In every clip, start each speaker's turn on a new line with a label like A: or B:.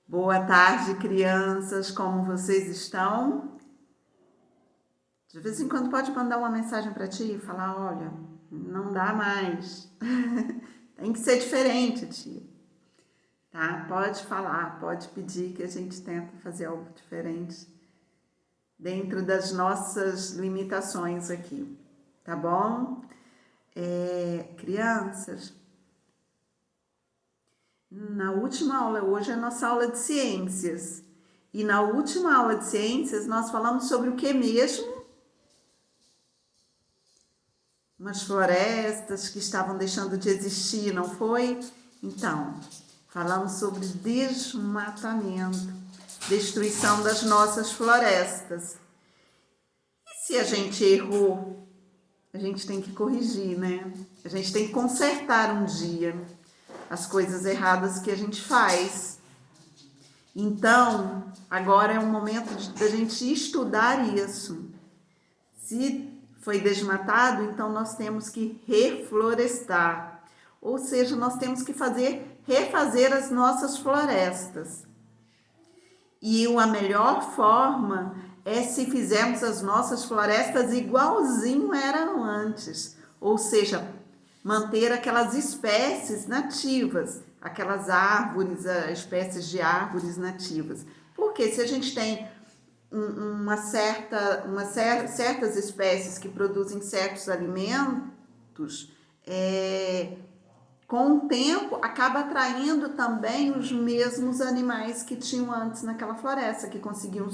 A: Boa tarde, crianças, como vocês estão? De vez em quando pode mandar uma mensagem para ti e falar, olha, não dá mais. Tem que ser diferente, tia. Tá? Pode falar, pode pedir que a gente tenta fazer algo diferente dentro das nossas limitações aqui, tá bom? Crianças, na última aula, hoje é a nossa aula de ciências. E na última aula de ciências, nós falamos sobre o que mesmo? Umas florestas que estavam deixando de existir, não foi? Então, falamos sobre desmatamento, destruição das nossas florestas. E se a gente errou, a gente tem que corrigir, né? A gente tem que consertar um dia as coisas erradas que a gente faz. Então, agora é um momento da gente estudar isso. Se foi desmatado, então nós temos que reflorestar. Ou seja, nós temos que refazer as nossas florestas. E a melhor forma é se fizermos as nossas florestas igualzinho eram antes. Ou seja, manter aquelas espécies nativas, aquelas árvores, espécies de árvores nativas. Porque se a gente tem certas espécies que produzem certos alimentos, com o tempo acaba atraindo também os mesmos animais que tinham antes naquela floresta, que conseguiam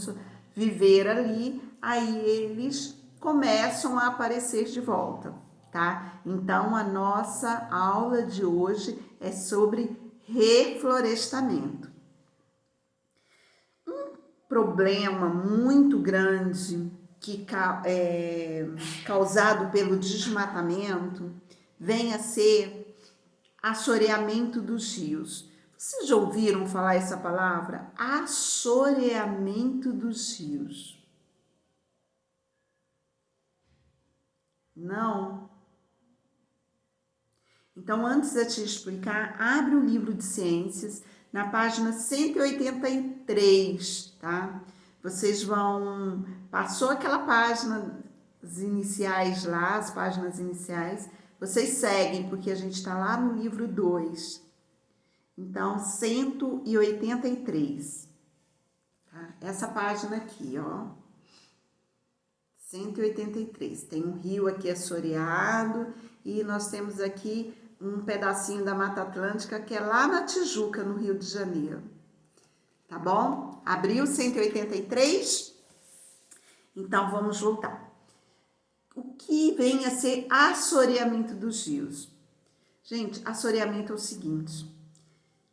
A: viver ali, aí eles começam a aparecer de volta, tá? Então a nossa aula de hoje é sobre reflorestamento. Problema muito grande que é causado pelo desmatamento vem a ser assoreamento dos rios. Vocês já ouviram falar essa palavra? Assoreamento dos rios. Não? Então, antes de te explicar, abre o livro de ciências na página 183, tá? Vocês vão... Passou aquela página iniciais lá, as páginas iniciais, vocês seguem, porque a gente está lá no livro 2. Então, 183. Tá? Essa página aqui, ó. 183. Tem um rio aqui assoreado e nós temos aqui um pedacinho da Mata Atlântica que é lá na Tijuca, no Rio de Janeiro. Tá bom? Abriu 183? Então, vamos voltar. O que vem a ser assoreamento dos rios? Gente, assoreamento é o seguinte.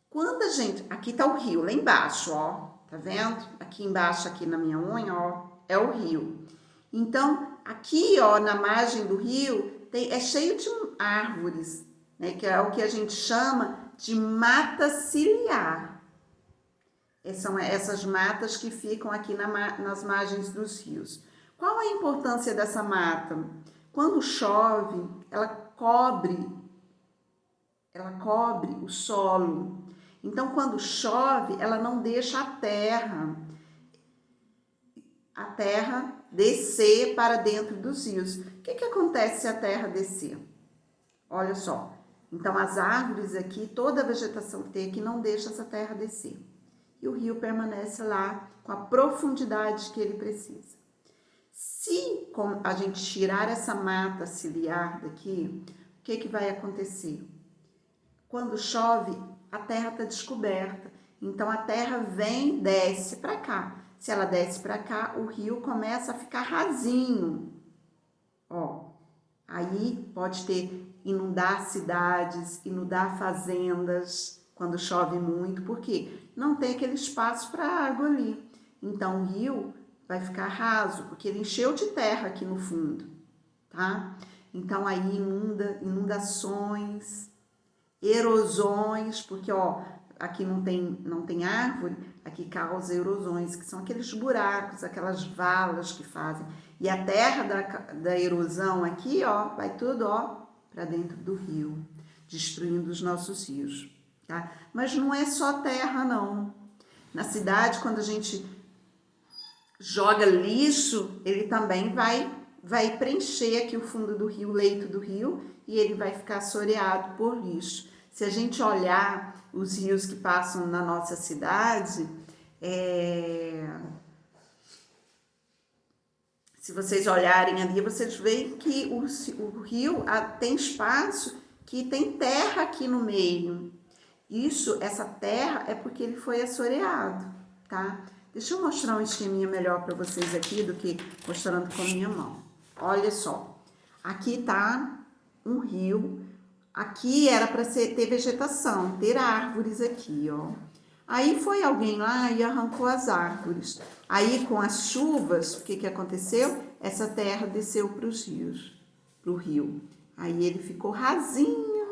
A: Quando a gente... Aqui tá o rio, lá embaixo, ó. Tá vendo? Aqui embaixo, aqui na minha unha, ó, é o rio. Então, aqui, ó, na margem do rio, é cheio de árvores, né? Que é o que a gente chama de mata ciliar. São essas matas que ficam aqui nas margens dos rios. Qual a importância dessa mata? Quando chove, ela cobre o solo. Então, quando chove, ela não deixa a terra descer para dentro dos rios. O que acontece se a terra descer? Olha só. Então, as árvores aqui, toda a vegetação que tem aqui não deixa essa terra descer. E o rio permanece lá com a profundidade que ele precisa. Se a gente tirar essa mata ciliar daqui, o que vai acontecer? Quando chove, a terra está descoberta. Então, a terra desce para cá. Se ela desce para cá, o rio começa a ficar rasinho. Ó, aí pode inundar cidades, inundar fazendas quando chove muito. Por quê? Não tem aquele espaço para água ali. Então, o rio vai ficar raso, porque ele encheu de terra aqui no fundo, tá? Então, aí inundações, erosões, porque, ó, aqui não tem árvore, aqui causa erosões, que são aqueles buracos, aquelas valas que fazem. E a terra da erosão aqui, ó, vai tudo, ó, para dentro do rio, destruindo os nossos rios, tá? Mas não é só terra, não. Na cidade, quando a gente joga lixo, ele também vai preencher aqui o fundo do rio, o leito do rio, e ele vai ficar assoreado por lixo. Se a gente olhar os rios que passam na nossa cidade, se vocês olharem ali, vocês veem que o rio tem espaço que tem terra aqui no meio. Essa terra é porque ele foi assoreado, tá? Deixa eu mostrar um esqueminha melhor para vocês aqui do que mostrando com a minha mão. Olha só, aqui tá um rio, aqui era para ter vegetação, ter árvores aqui, ó. Aí foi alguém lá e arrancou as árvores. Aí com as chuvas, o que aconteceu? Essa terra desceu para os rios, pro rio. Aí ele ficou rasinho.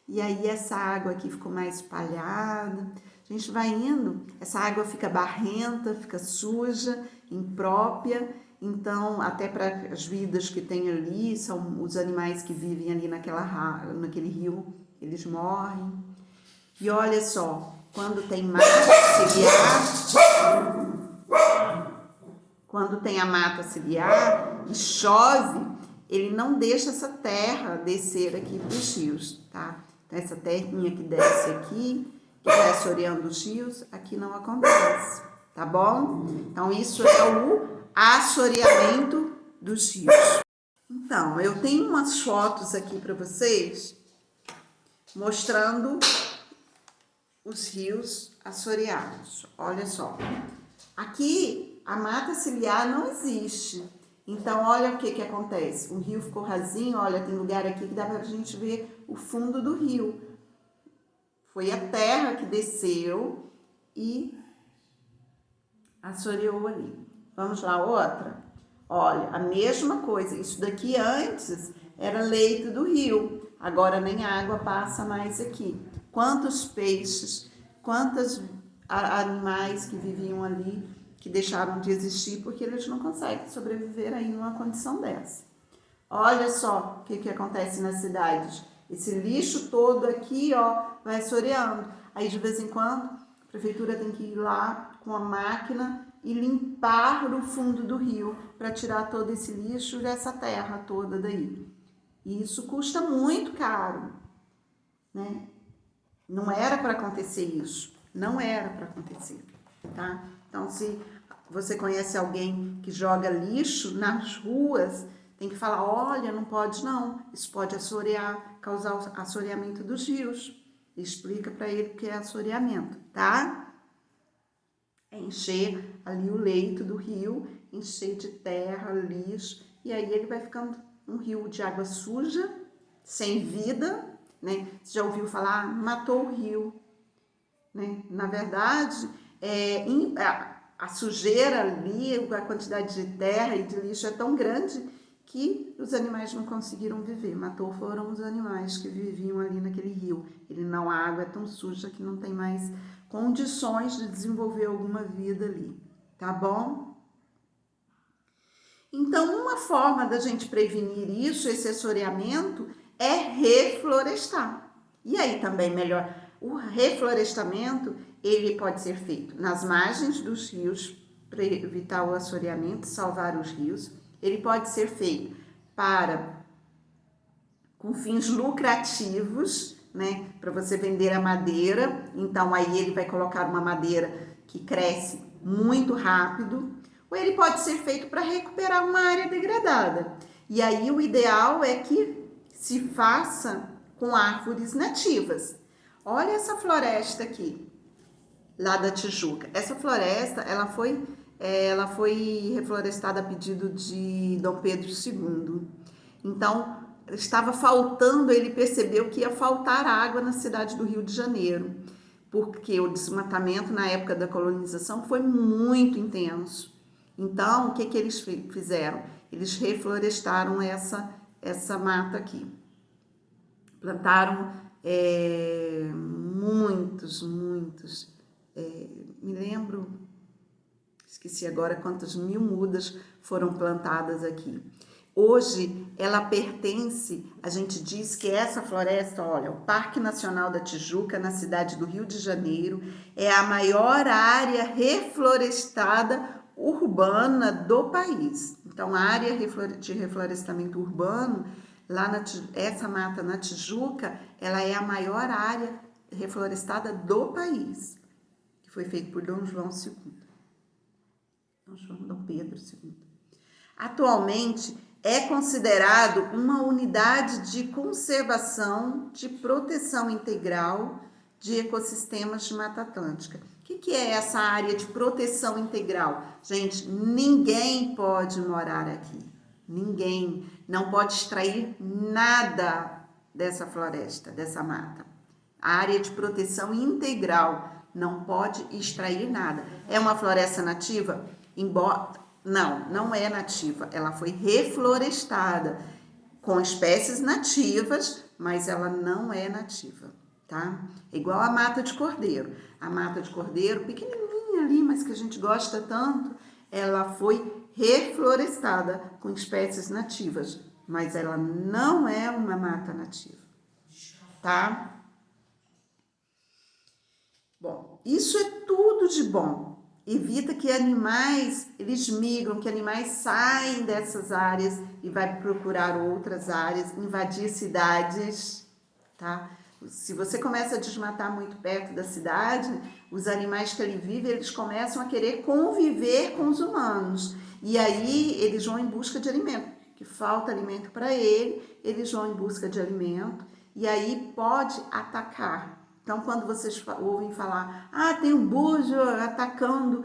A: E aí essa água aqui ficou mais espalhada. A gente vai indo, essa água fica barrenta, fica suja, imprópria. Então, até para as vidas que tem ali, são os animais que vivem ali naquele rio, eles morrem. E olha só, quando tem mata ciliar, quando tem a mata ciliar e chove, ele não deixa essa terra descer aqui para os rios, tá? Então, essa terrinha que desce aqui, que vai assoreando os rios, aqui não acontece, tá bom? Então, isso é o assoreamento dos rios. Então, eu tenho umas fotos aqui para vocês, mostrando os rios assoreados. Olha só, aqui a mata ciliar não existe. Então, olha o que acontece. O rio ficou rasinho, olha, tem lugar aqui que dá pra gente ver o fundo do rio. Foi a terra que desceu e assoreou ali. Vamos lá, outra. Olha, a mesma coisa. Isso daqui antes era leito do rio. Agora nem água passa mais aqui. Quantos peixes, quantos animais que viviam ali que deixaram de existir porque eles não conseguem sobreviver aí numa condição dessa. Olha só o que acontece nas cidades. Esse lixo todo aqui, ó, vai assoreando. Aí de vez em quando a prefeitura tem que ir lá com a máquina e limpar o fundo do rio para tirar todo esse lixo dessa terra toda daí. E isso custa muito caro, né? Não era para acontecer isso, não era para acontecer, tá? Então, se você conhece alguém que joga lixo nas ruas, tem que falar, olha, não pode não, isso pode assorear, causar o assoreamento dos rios. Explica para ele o que é assoreamento, tá? É encher ali o leito do rio, encher de terra, lixo, e aí ele vai ficando um rio de água suja, sem vida, né? Você já ouviu falar, matou o rio, né? Na verdade, a sujeira ali, a quantidade de terra e de lixo é tão grande que os animais não conseguiram viver. Matou foram os animais que viviam ali naquele rio. A água é tão suja que não tem mais condições de desenvolver alguma vida ali, tá bom? Então, uma forma da gente prevenir isso, esse assoreamento, é reflorestar. E aí também melhor, o reflorestamento, ele pode ser feito nas margens dos rios, para evitar o assoreamento, salvar os rios. Ele pode ser feito com fins lucrativos, né? Para você vender a madeira. Então, aí ele vai colocar uma madeira que cresce muito rápido. Ou ele pode ser feito para recuperar uma área degradada. E aí o ideal é que se faça com árvores nativas. Olha essa floresta aqui, lá da Tijuca. Essa floresta, ela foi reflorestada a pedido de Dom Pedro II. Então, estava faltando, ele percebeu que ia faltar água na cidade do Rio de Janeiro, porque o desmatamento na época da colonização foi muito intenso. Então, o que eles fizeram? Eles reflorestaram essa mata aqui. Plantaram muitos, me lembro, esqueci agora quantas 1000 mudas foram plantadas aqui. Hoje, ela pertence, a gente diz que essa floresta, olha, o Parque Nacional da Tijuca, na cidade do Rio de Janeiro, é a maior área reflorestada urbana do país. Então, a área de reflorestamento urbano, essa mata na Tijuca, ela é a maior área reflorestada do país, que foi feito por Dom João II. Dom Pedro II. Atualmente, é considerado uma unidade de conservação de proteção integral de ecossistemas de Mata Atlântica. O que é essa área de proteção integral? Gente, ninguém pode morar aqui. Ninguém. Não pode extrair nada dessa floresta, dessa mata. A área de proteção integral, não pode extrair nada. É uma floresta nativa? Não é nativa. Ela foi reflorestada com espécies nativas, mas ela não é nativa, tá? É igual a mata de cordeiro. A mata de cordeiro, pequenininha ali, mas que a gente gosta tanto, ela foi reflorestada com espécies nativas, mas ela não é uma mata nativa, tá? Bom, isso é tudo de bom. Evita que animais, eles migram, que animais saem dessas áreas e vai procurar outras áreas, invadir cidades, tá? Se você começa a desmatar muito perto da cidade, os animais que ali vivem, eles começam a querer conviver com os humanos. E aí eles vão em busca de alimento, que falta alimento para eles vão em busca de alimento e aí pode atacar. Então, quando vocês ouvem falar, tem um búzio atacando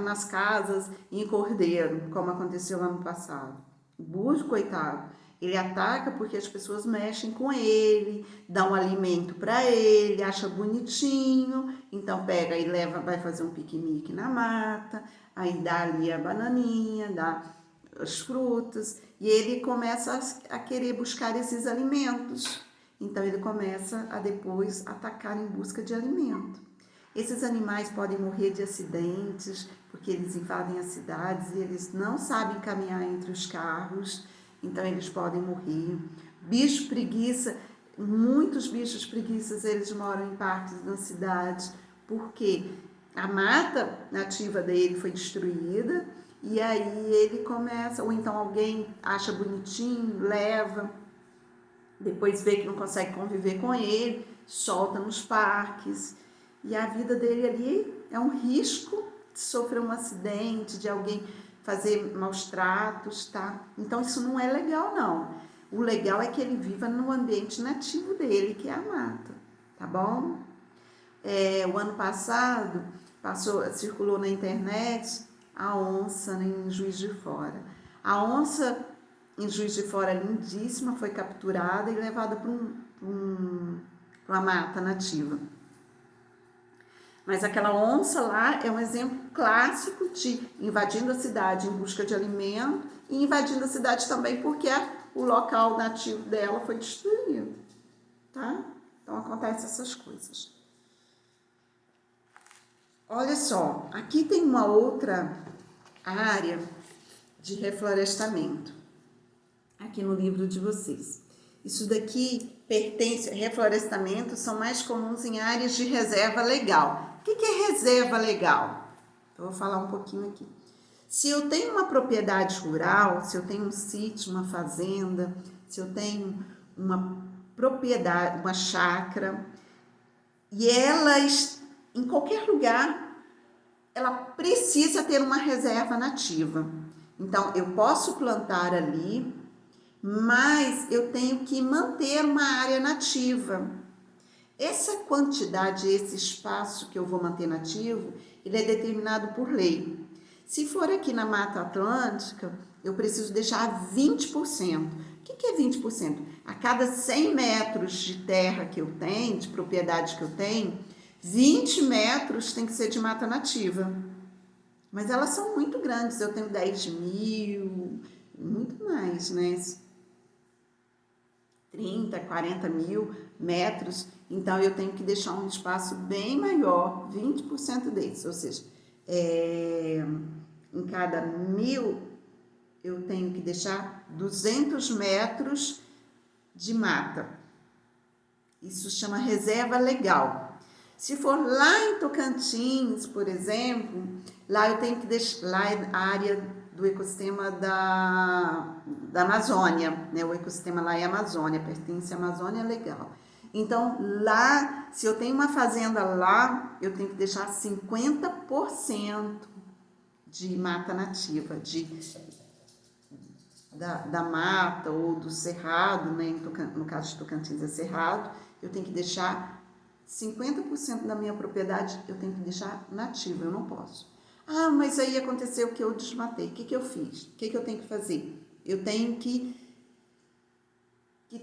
A: nas casas em Cordeiro, como aconteceu ano passado. O búzio, coitado, ele ataca porque as pessoas mexem com ele, dão alimento para ele, acha bonitinho, então pega e leva, vai fazer um piquenique na mata, aí dá ali a bananinha, dá as frutas, e ele começa a querer buscar esses alimentos. Então, ele começa a depois atacar em busca de alimento. Esses animais podem morrer de acidentes, porque eles invadem as cidades e eles não sabem caminhar entre os carros, então eles podem morrer. Bicho preguiça, muitos bichos preguiças, eles moram em parques da cidade, porque a mata nativa dele foi destruída, e aí ele começa, ou então alguém acha bonitinho, leva, depois vê que não consegue conviver com ele, solta nos parques, e a vida dele ali é um risco de sofrer um acidente, de alguém fazer maus tratos, tá? Então isso não é legal, não. O legal é que ele viva no ambiente nativo dele, que é a mata, tá bom? O ano passado circulou na internet a onça em Juiz de Fora. A onça em Juiz de Fora, lindíssima, foi capturada e levada para uma mata nativa. Mas aquela onça lá é um exemplo clássico de invadindo a cidade em busca de alimento e invadindo a cidade também porque o local nativo dela foi destruído, tá? Então, acontecem essas coisas. Olha só, aqui tem uma outra área de reflorestamento, aqui no livro de vocês. Isso daqui reflorestamento são mais comuns em áreas de reserva legal. O que é reserva legal? Eu vou falar um pouquinho aqui. Se eu tenho uma propriedade rural, se eu tenho um sítio, uma fazenda, se eu tenho uma propriedade, uma chácara, e ela, em qualquer lugar, ela precisa ter uma reserva nativa. Então, eu posso plantar ali, mas eu tenho que manter uma área nativa. Essa quantidade, esse espaço que eu vou manter nativo, ele é determinado por lei. Se for aqui na Mata Atlântica, eu preciso deixar 20%. O que é 20%? A cada 100 metros de terra que eu tenho, de propriedade que eu tenho, 20 metros tem que ser de mata nativa. Mas elas são muito grandes, eu tenho 10 mil, muito mais, né? 30, 40 mil metros, então eu tenho que deixar um espaço bem maior, 20% deles, ou seja, em cada 1.000 eu tenho que deixar 200 metros de mata. Isso chama reserva legal. Se for lá em Tocantins, por exemplo, lá eu tenho que deixar, lá é a área do ecossistema da Amazônia, né? O ecossistema lá é Amazônia, pertence à Amazônia Legal. Então, lá, se eu tenho uma fazenda lá, eu tenho que deixar 50% de mata nativa, da mata ou do cerrado, né? No caso de Tocantins é cerrado, eu tenho que deixar 50% da minha propriedade, eu tenho que deixar nativa, eu não posso. Ah, mas aí aconteceu que eu desmatei. O que eu fiz? O que eu tenho que fazer? Eu tenho que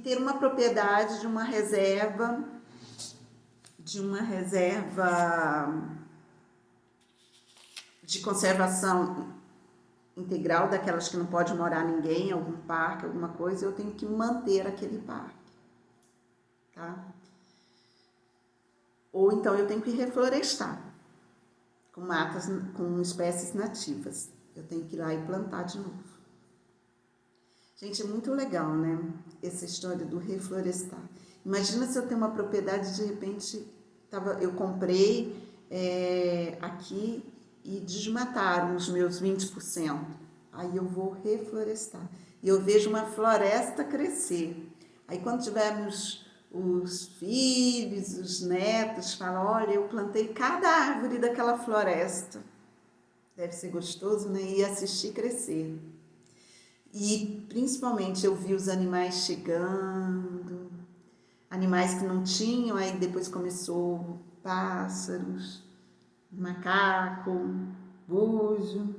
A: ter uma propriedade de uma reserva de conservação integral, daquelas que não pode morar ninguém, algum parque, alguma coisa, eu tenho que manter aquele parque, tá? Ou então eu tenho que reflorestar com matas, com espécies nativas. Eu tenho que ir lá e plantar de novo. Gente, é muito legal, né? Essa história do reflorestar. Imagina se eu tenho uma propriedade, de repente, eu comprei aqui e desmataram os meus 20%. Aí eu vou reflorestar. E eu vejo uma floresta crescer. Aí quando tivermos os filhos, os netos, falam, olha, eu plantei cada árvore daquela floresta. Deve ser gostoso, né? E assistir crescer. E principalmente eu vi os animais chegando, animais que não tinham, aí depois começou pássaros, macaco, búzio,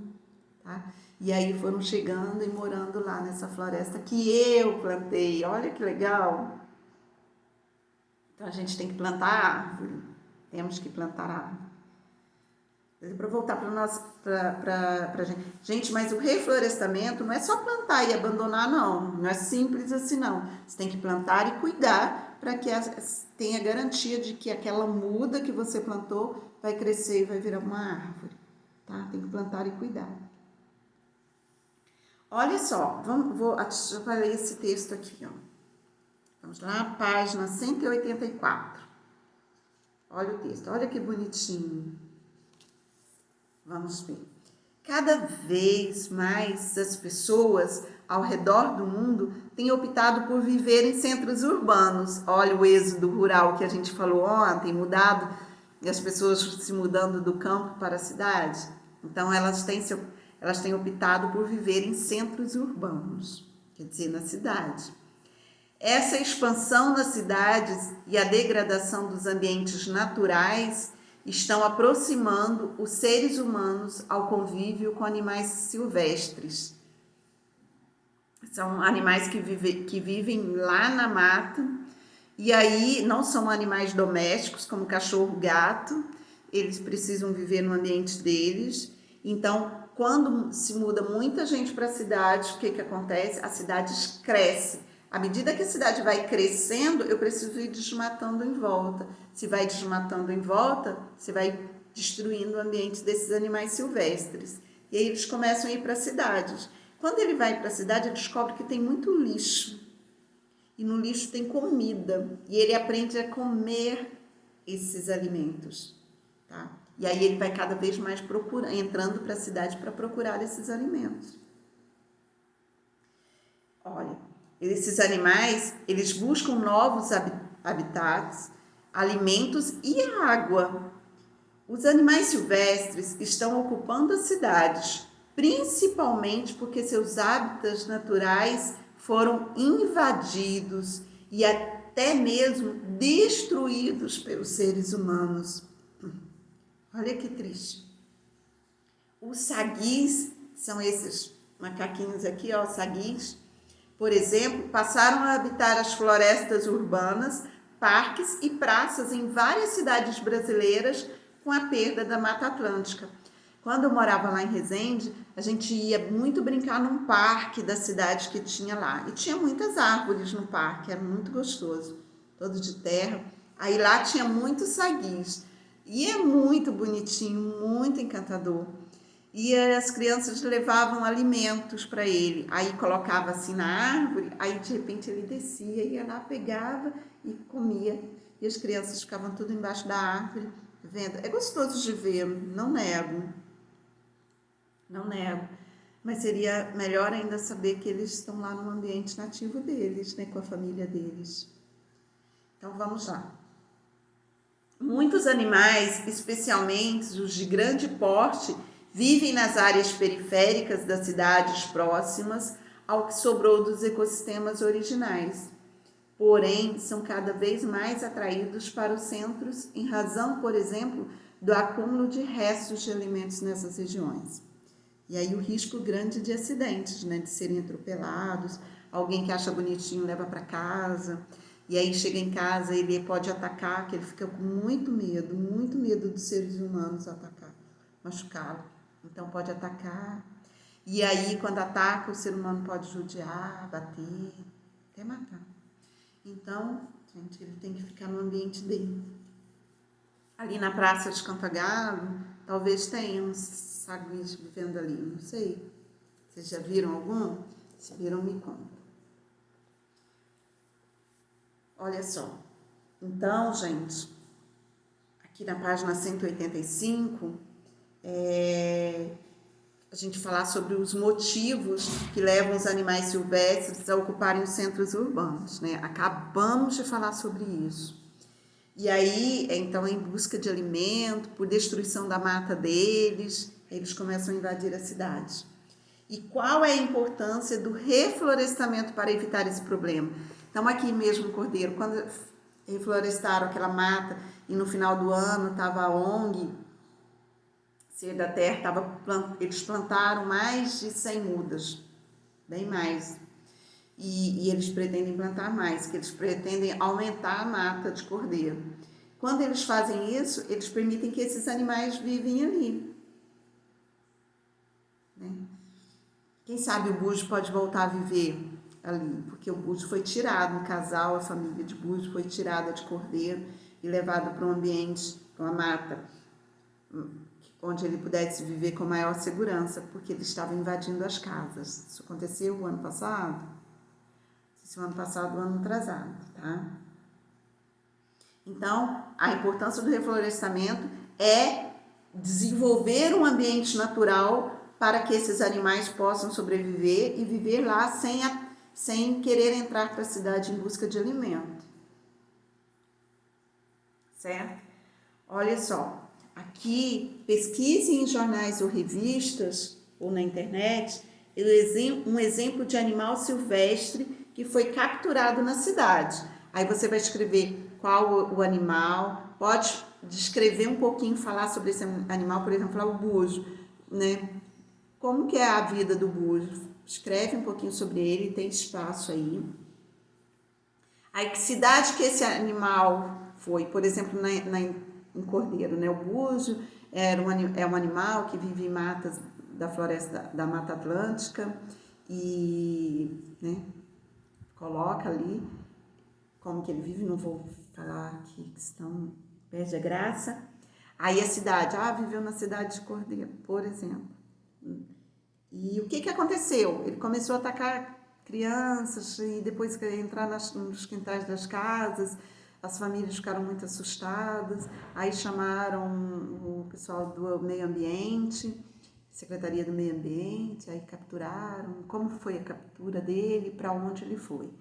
A: tá? E aí foram chegando e morando lá nessa floresta que eu plantei. Olha que legal! Então a gente tem que plantar árvore, temos que plantar árvore. Para voltar para gente. Gente, mas o reflorestamento não é só plantar e abandonar, não. Não é simples assim, não. Você tem que plantar e cuidar para que tenha garantia de que aquela muda que você plantou vai crescer e vai virar uma árvore. Tá? Tem que plantar e cuidar. Olha só, deixa eu ler esse texto aqui, ó. Vamos lá, página 184. Olha o texto, olha que bonitinho. Vamos ver. Cada vez mais as pessoas ao redor do mundo têm optado por viver em centros urbanos. Olha o êxodo rural que a gente falou ontem, mudado, e as pessoas se mudando do campo para a cidade. Então, elas têm optado por viver em centros urbanos, quer dizer, na cidade. Essa expansão nas cidades e a degradação dos ambientes naturais estão aproximando os seres humanos ao convívio com animais silvestres. São animais que vivem lá na mata, e aí não são animais domésticos, como cachorro, gato, eles precisam viver no ambiente deles. Então, quando se muda muita gente para a cidade, o que acontece? As cidades crescem. À medida que a cidade vai crescendo, eu preciso ir desmatando em volta. Se vai desmatando em volta, você vai destruindo o ambiente desses animais silvestres. E aí eles começam a ir para as cidades. Quando ele vai para a cidade, ele descobre que tem muito lixo. E no lixo tem comida. E ele aprende a comer esses alimentos. Tá? E aí ele vai cada vez mais entrando para a cidade para procurar esses alimentos. Olha, esses animais, eles buscam novos habitats, alimentos e água. Os animais silvestres estão ocupando as cidades, principalmente porque seus hábitats naturais foram invadidos e até mesmo destruídos pelos seres humanos. Olha que triste. Os saguis, são esses macaquinhos aqui, ó, saguis, por exemplo, passaram a habitar as florestas urbanas, parques e praças em várias cidades brasileiras com a perda da Mata Atlântica. Quando eu morava lá em Resende, a gente ia muito brincar num parque da cidade que tinha lá. E tinha muitas árvores no parque, era muito gostoso, todo de terra. Aí lá tinha muitos saguis. E é muito bonitinho, muito encantador. e as crianças levavam alimentos para ele. Aí colocava assim na árvore, aí de repente ele descia, ia lá, pegava e comia. E as crianças ficavam tudo embaixo da árvore, vendo. É gostoso de ver, não nego. Não nego. Mas seria melhor ainda saber que eles estão lá no ambiente nativo deles, né, com a família deles. Então vamos lá. Muitos animais, especialmente os de grande porte, vivem nas áreas periféricas das cidades próximas ao que sobrou dos ecossistemas originais. Porém, são cada vez mais atraídos para os centros em razão, por exemplo, do acúmulo de restos de alimentos nessas regiões. E aí o risco grande de acidentes, né, de serem atropelados, alguém que acha bonitinho leva para casa, e aí chega em casa, ele pode atacar, que ele fica com muito medo dos seres humanos atacar, machucá-lo. Então pode atacar. E aí quando ataca, o ser humano pode judiar, bater, até matar. Então, gente, ele tem que ficar no ambiente dele. Ali na Praça de Cantagalo, talvez tenha uns saguis vivendo ali, não sei. Vocês já viram algum? Se viram, me conta. Olha só. Então, gente, aqui na página 185, a gente falar sobre os motivos que levam os animais silvestres a ocuparem os centros urbanos, né? Acabamos de falar sobre isso. E aí, então, em busca de alimento, por destruição da mata deles, eles começam a invadir as cidades. E qual é a importância do reflorestamento para evitar esse problema? Então, aqui mesmo, Cordeiro, quando reflorestaram aquela mata e no final do ano estava a ONG Ser da Terra, eles plantaram mais de 100 mudas, bem mais. E eles pretendem plantar mais, que eles pretendem aumentar a mata de cordeiro. Quando eles fazem isso, eles permitem que esses animais vivem ali. Né? Quem sabe o Búzio pode voltar a viver ali, porque o Búzio foi tirado, um casal, a família de Búzio foi tirada de cordeiro e levado para um ambiente, para uma mata, onde ele pudesse viver com maior segurança, porque eles estavam invadindo as casas. Isso aconteceu o ano passado? Se o ano passado, o ano atrasado, tá? Então, a importância do reflorestamento é desenvolver um ambiente natural para que esses animais possam sobreviver e viver lá sem querer entrar para a cidade em busca de alimento. Certo? Olha só, aqui pesquise em jornais ou revistas ou na internet um exemplo de animal silvestre que foi capturado na cidade. Aí você vai escrever qual o animal, pode descrever um pouquinho, falar sobre esse animal, por exemplo, falar o búzio, né? Como que é a vida do búzio? Escreve um pouquinho sobre ele, tem espaço aí. Aí que cidade que esse animal foi? Por exemplo, em Cordeiro, né? O búzio é um animal que vive em matas da floresta da Mata Atlântica e, né, coloca ali como que ele vive, não vou falar aqui que estão, perde a graça. Aí a cidade, viveu na cidade de Cordeiro, por exemplo. E o que aconteceu? Ele começou a atacar crianças e depois entrar nos quintais das casas, as famílias ficaram muito assustadas, aí chamaram o pessoal do meio ambiente, Secretaria do Meio Ambiente, aí capturaram, como foi a captura dele, para onde ele foi,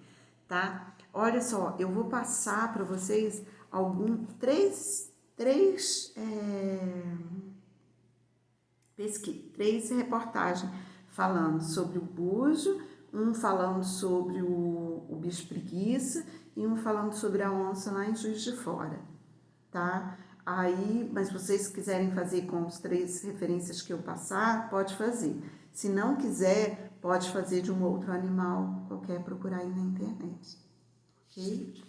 A: tá? Olha só, eu vou passar para vocês três reportagens falando sobre o búzio, um falando sobre o bicho preguiça e um falando sobre a onça lá em Juiz de Fora, tá? Aí, mas se vocês quiserem fazer com as 3 referências que eu passar, pode fazer. Se não quiser, pode fazer de um outro animal qualquer, procurar aí na internet, ok?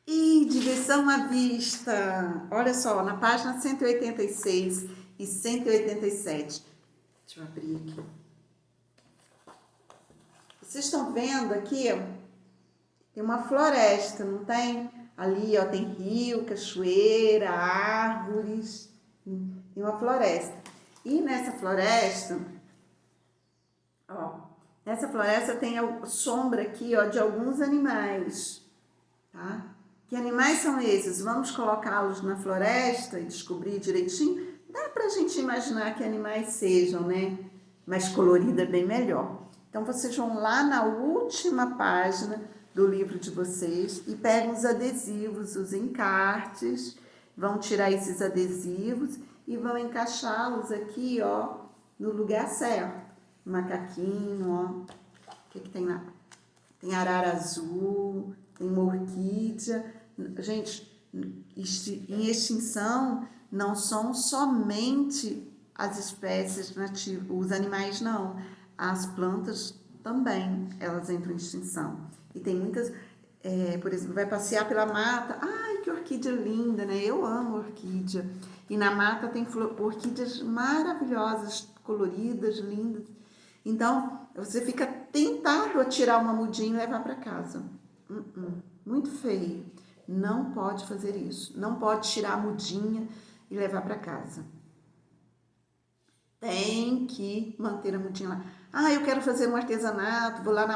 A: E diversão à vista, olha só, na página 186 e 187, deixa eu abrir aqui. Vocês estão vendo aqui, ó, tem uma floresta, não tem? Ali, ó, tem rio, cachoeira, árvores, tem uma floresta. E nessa floresta, ó, nessa floresta tem a sombra aqui, ó, de alguns animais, tá? Que animais são esses? Vamos colocá-los na floresta e descobrir direitinho? Dá pra gente imaginar que animais sejam, né? Mas colorido é bem melhor. Então, vocês vão lá na última página do livro de vocês e pegam os adesivos, os encartes, vão tirar esses adesivos e vão encaixá-los aqui, ó, no lugar certo. Macaquinho, ó. O que tem lá? Tem arara azul, tem uma orquídea. Gente, em extinção não são somente as espécies nativas, os animais não. As plantas também, elas entram em extinção. E tem muitas, por exemplo, vai passear pela mata. Ai, que orquídea linda, né? Eu amo orquídea. E na mata tem orquídeas maravilhosas, coloridas, lindas. Então, você fica tentado a tirar uma mudinha e levar para casa. Muito feio. Não pode fazer isso. Não pode tirar a mudinha e levar para casa. Tem que manter a mudinha lá. Ah, eu quero fazer um artesanato, vou lá na